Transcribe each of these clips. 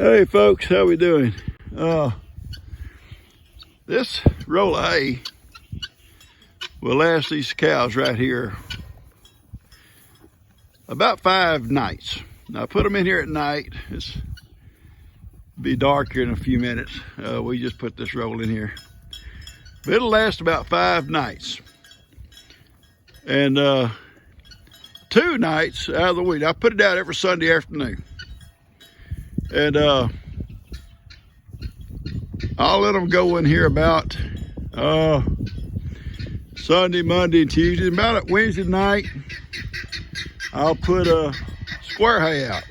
Hey folks, how we doing? This roll of hay will last these cows right here about 5 nights. Now I put them in here at night. It's be dark here in a few minutes. We just put this roll in here, but it'll last about 5 nights. And 2 nights out of the week, I put it out every Sunday afternoon. And I'll let them go in here about Sunday, Monday, and Tuesday. About at Wednesday night, I'll put a square hay out.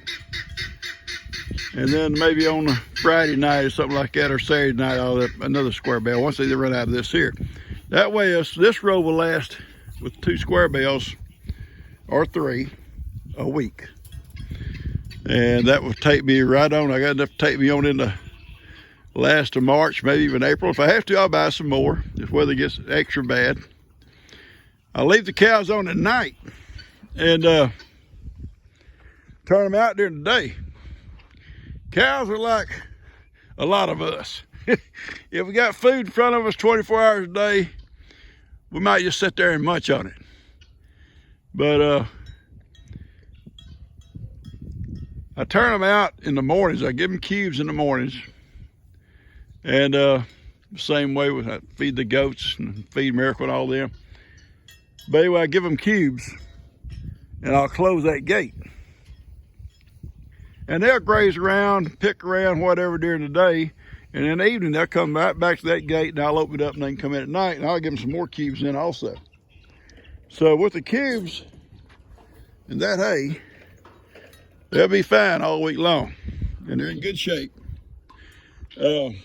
And then maybe on a Friday night or something like that, or Saturday night, I'll have another square bale once they run out of this here. That way, this row will last with 2 square bales or 3 a week. And that will take me right on. I got enough to take me on into last of March, maybe even April. If I have to, I'll buy some more if weather gets extra bad. I'll leave the cows on at night and turn them out during the day. Cows are like a lot of us. If we got food in front of us 24 hours a day, we might just sit there and munch on it. But I turn them out in the mornings. I give them cubes in the mornings. And same way with I feed the goats and feed Miracle and all them. But anyway, I give them cubes and I'll close that gate. And they'll graze around, pick around, whatever during the day. And in the evening, they'll come back to that gate and I'll open it up and they can come in at night and I'll give them some more cubes in also. So with the cubes and that hay, they'll be fine all week long, and they're in good shape. That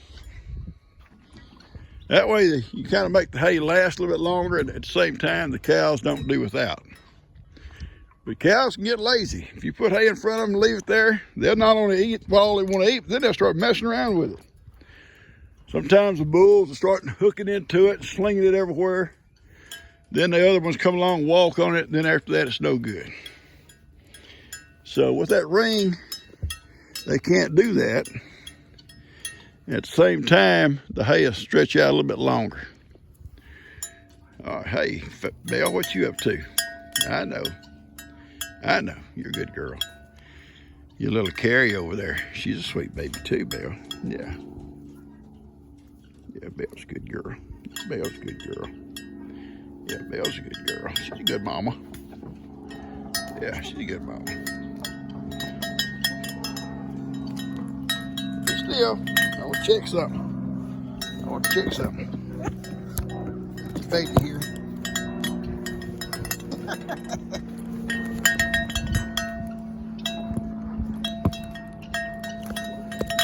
way you kind of make the hay last a little bit longer, and at the same time the cows don't do without. But cows can get lazy. If you put hay in front of them and leave it there, they'll not only eat all they want to eat, but then they'll start messing around with it. Sometimes the bulls will start hooking into it, slinging it everywhere. Then the other ones come along, walk on it, and then after that it's no good. So with that ring, they can't do that. At the same time, the hay will stretch out a little bit longer. Hey, Belle, what you up to? I know, you're a good girl. Your little Carrie over there, she's a sweet baby too, Belle. Yeah, Belle's a good girl. Belle's a good girl. Yeah, Belle's a good girl. She's a good mama. Yeah, she's a good mama. Still, I want to check something. It's baby here.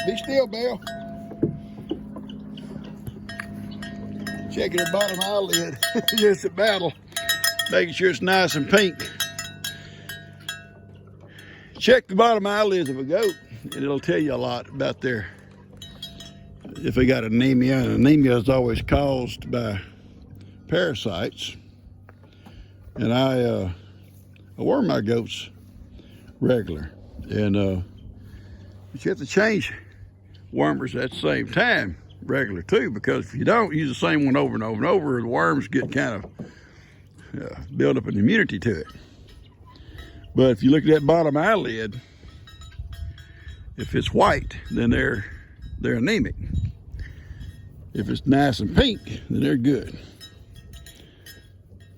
Be still, Belle. Checking her bottom eyelid. Just a battle. Making sure it's nice and pink. Check the bottom eyelids of a goat, and it'll tell you a lot about if they got anemia. And anemia is always caused by parasites. And I worm my goats regular. And but you have to change wormers at the same time regular too, because if you don't use the same one over and over and over, the worms get kind of build up an immunity to it. But if you look at that bottom eyelid, if it's white, then they're anemic. If it's nice and pink, then they're good.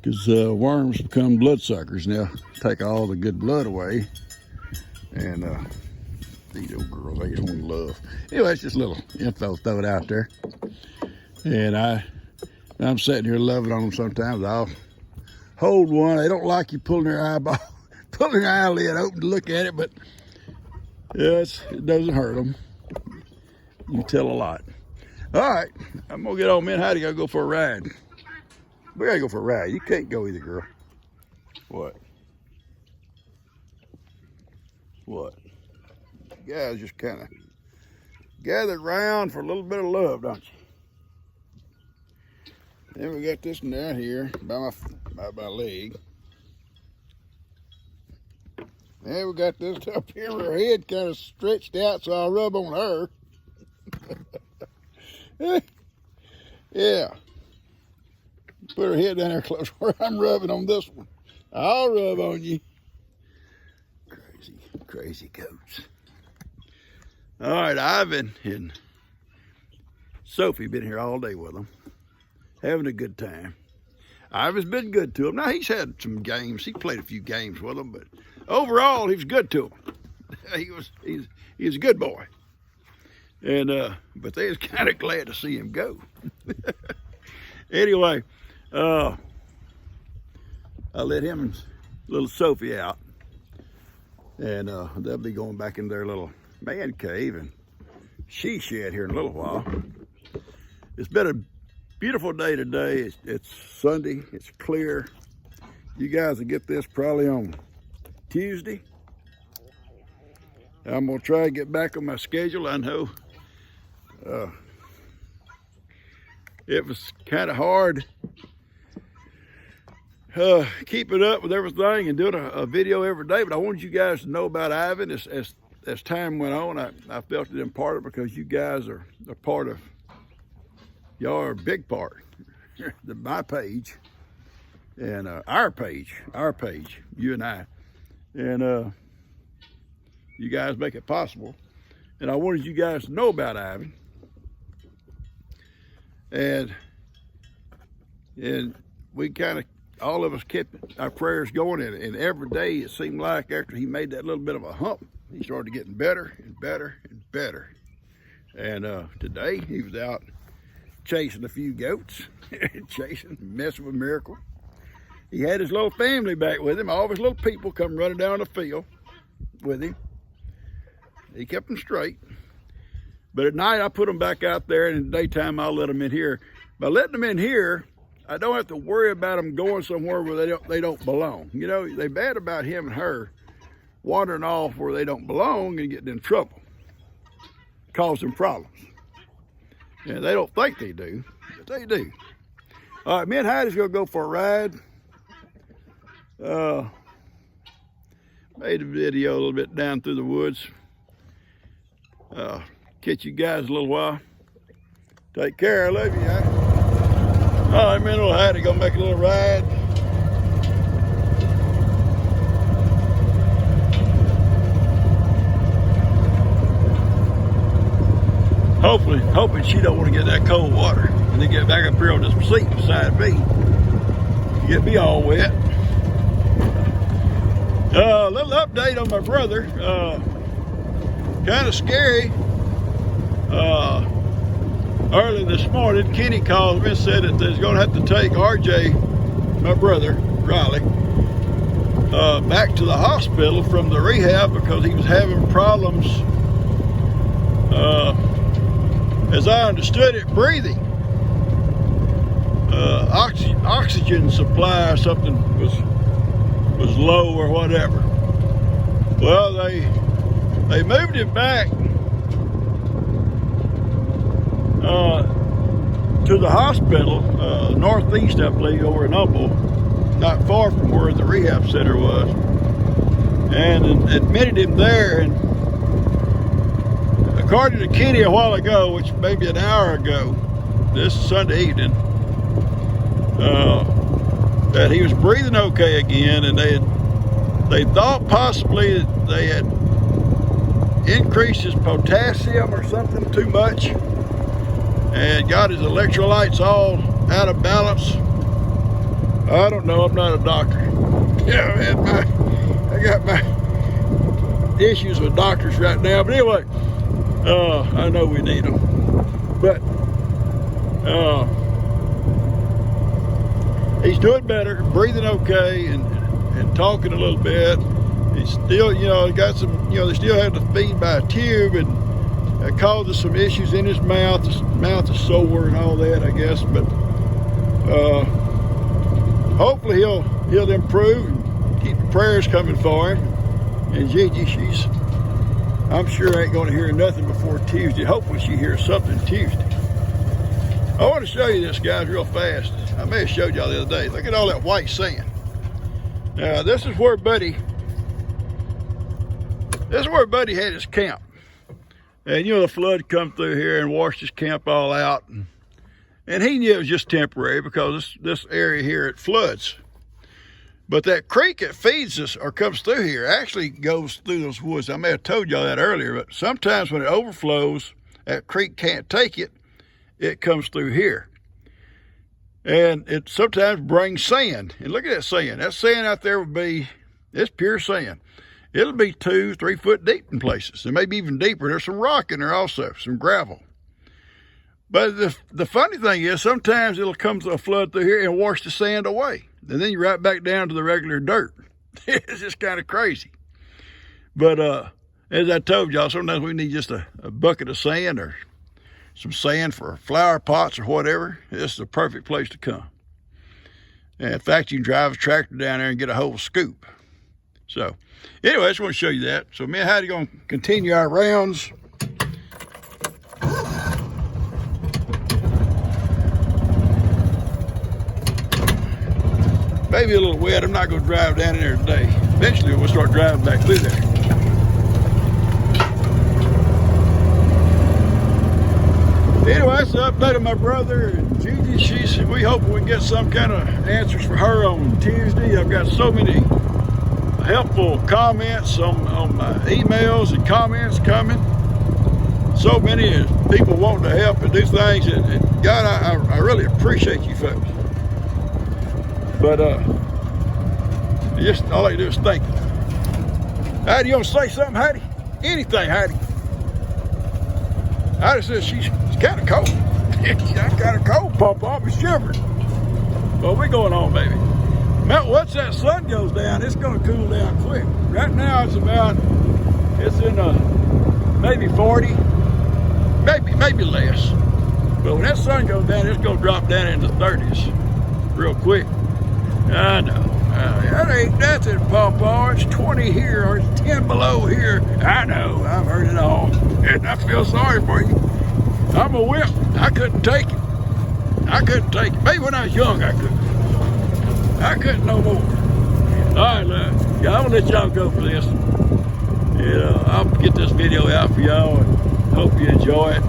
Because worms become bloodsuckers now, take all the good blood away. And these old girls, they just want to love. Anyway, it's just a little info, throw it out there. And I'm sitting here loving on them sometimes. I'll hold one. They don't like you pulling their eyeball. Pulling their eyelid open to look at it, but yeah, it doesn't hurt them. You tell a lot. All right, I'm gonna get on me and Heidi gotta go for a ride. We gotta go for a ride. You can't go either, girl. What? You guys just kind of gathered around for a little bit of love, don't you? Then we got this one down here by my leg. And we got this up here where her head kind of stretched out, so I'll rub on her. Yeah. Put her head down there close where I'm rubbing on this one. I'll rub on you. Crazy, crazy goats. All right, Ivan and Sophie been here all day with them, having a good time. Ivan's been good to them. Now, he's had some games. He played a few games with them, but overall, he was good to them. He's a good boy. And but they was kind of glad to see him go. Anyway, I let him and little Sophie out, and they'll be going back in their little man cave and she shed here in a little while. It's been a beautiful day today. It's Sunday. It's clear. You guys will get this probably on Tuesday. I'm gonna try to get back on my schedule. I know it was kind of hard keeping up with everything and doing a video every day, but I wanted you guys to know about Ivan. As time went on, I felt it important because you guys are a part of, y'all are a big part. My page and our page, you and I, and you guys make it possible. And I wanted you guys to know about Ivan. And we kind of, all of us kept our prayers going, and every day it seemed like after he made that little bit of a hump, he started getting better and better and better. And today he was out chasing a few goats, messing with Miracle. He had his little family back with him. All of his little people come running down the field with him. He kept them straight. But at night I put them back out there, and in the daytime I'll let them in here. By letting them in here, I don't have to worry about them going somewhere where they don't belong. You know, they bad about him and her wandering off where they don't belong and getting in trouble, causing problems. And they don't think they do, but they do. All right, me and Heidi's gonna go for a ride. Made a video a little bit down through the woods. Catch you guys a little while. Take care, I love you. All right, man, little Heidi gonna make a little ride. Hoping she don't want to get that cold water and then get back up here on this seat beside me. Get me all wet. A little update on my brother. Kind of scary. Early this morning, Kenny called me and said that they're going to have to take RJ, my brother, Riley, back to the hospital from the rehab because he was having problems, as I understood it, breathing. Oxygen supply or something was low or whatever. Well, they moved him back to the hospital, northeast, I believe, over in Humble, not far from where the rehab center was, and admitted him there. And according to Kenny a while ago, which maybe an hour ago, this Sunday evening, that he was breathing okay again, and they thought possibly that they had increased his potassium or something too much and got his electrolytes all out of balance. I don't know, I'm not a doctor. Yeah, man, I got my issues with doctors right now, but anyway, I know we need them. But he's doing better, breathing okay, and talking a little bit. He's still, got some, they still have to feed by a tube, and it causes some issues in his mouth. His mouth is sore and all that, I guess. But hopefully he'll improve, and keep the prayers coming for him. And Gigi, I'm sure ain't going to hear nothing before Tuesday. Hopefully she hears something Tuesday. I want to show you this, guys, real fast. I may have showed y'all the other day. Look at all that white sand. Now, this is where Buddy This is where Buddy had his camp. And you know, the flood come through here and washed his camp all out. And he knew it was just temporary because this area here, it floods. But that creek that feeds us or comes through here actually goes through those woods. I may have told y'all that earlier, but sometimes when it overflows, that creek can't take it, it comes through here. And it sometimes brings sand. And look at that sand. That sand out there would be, it's pure sand. It'll be 2-3 foot deep in places. And maybe even deeper. There's some rock in there also, some gravel. But the funny thing is, sometimes it'll come to a flood through here and wash the sand away. And then you're right back down to the regular dirt. It's just kind of crazy. But as I told y'all, sometimes we need just a bucket of sand or some sand for flower pots or whatever. This is a perfect place to come. And in fact, you can drive a tractor down there and get a whole scoop. So anyway, I just want to show you that. So me and Heidi going to continue our rounds. Maybe a little wet. I'm not going to drive down in there today. Eventually we'll start driving back through there. Anyway, that's the update of my brother and Gigi. We hope we get some kind of answers for her on Tuesday. I've got so many helpful comments on my emails and comments coming. So many people wanting to help and do things. And God, I really appreciate you folks. But just all I do is thank you. Heidi, you want to say something, Heidi? Anything, Heidi. Heidi says she's kind of cold. I'm kind of cold, Papa. I'm shivering. Well, we're going on, baby. Now, once that sun goes down, it's going to cool down quick. Right now, it's in maybe 40, maybe less. But when that sun goes down, it's going to drop down into the 30s real quick. I know. That ain't nothing, Pawpaw. It's 20 here or it's 10 below here. I know. I've heard it all. And I feel sorry for you. I'm a wimp. I couldn't take it. Maybe when I was young, I could. I couldn't no more. All right, look. Yeah, I'm going to let y'all go for this. And I'll get this video out for y'all and hope you enjoy it.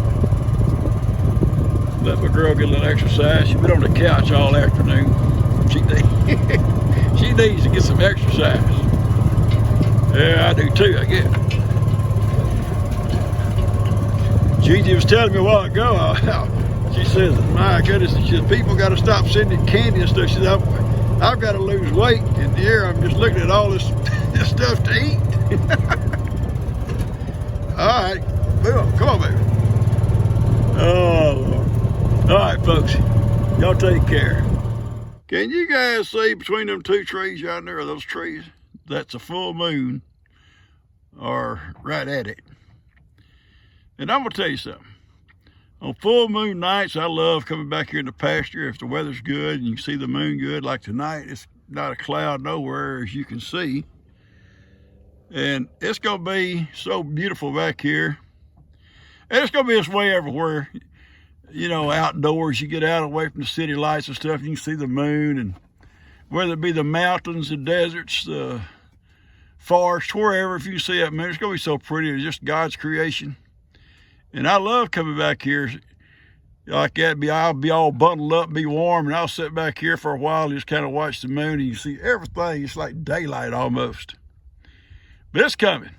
Let my girl get a little exercise. She's been on the couch all afternoon. She needs to get some exercise. Yeah, I do too, I guess. Gigi was telling me a while ago, she says, my goodness, she says, people got to stop sending candy and stuff. She said, I've got to lose weight, and here I'm just looking at all this stuff to eat. All right, come on, baby. Oh, Lord. All right, folks, y'all take care. Can you guys see between them two trees out there, those trees? That's a full moon, or right at it. And I'm gonna tell you something. On full moon nights, I love coming back here in the pasture if the weather's good and you can see the moon good. Like tonight, it's not a cloud nowhere, as you can see. And it's gonna be so beautiful back here. And it's gonna be this way everywhere. You know, outdoors, you get out away from the city lights and stuff, you can see the moon, and whether it be the mountains, the deserts, the forests, wherever, if you see that moon, it's gonna be so pretty. It's just God's creation. And I love coming back here like that. I'll be all bundled up, be warm, and I'll sit back here for a while and just kind of watch the moon, and you see everything. It's like daylight almost. But it's coming.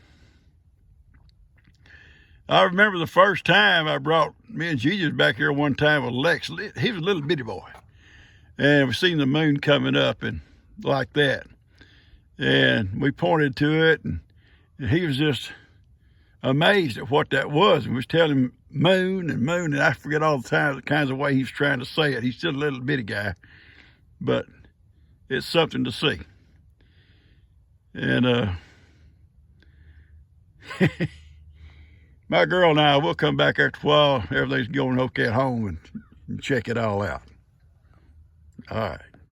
I remember the first time I brought, me and Gigi was back here one time with Lex. He was a little bitty boy. And we seen the moon coming up and like that. And we pointed to it, and he was just amazed at what that was. And we was telling him moon, and I forget all the time the kinds of way he was trying to say it. He's still a little bitty guy, but it's something to see. And my girl and I, we'll come back after a while. Everything's going okay at home and check it all out. All right.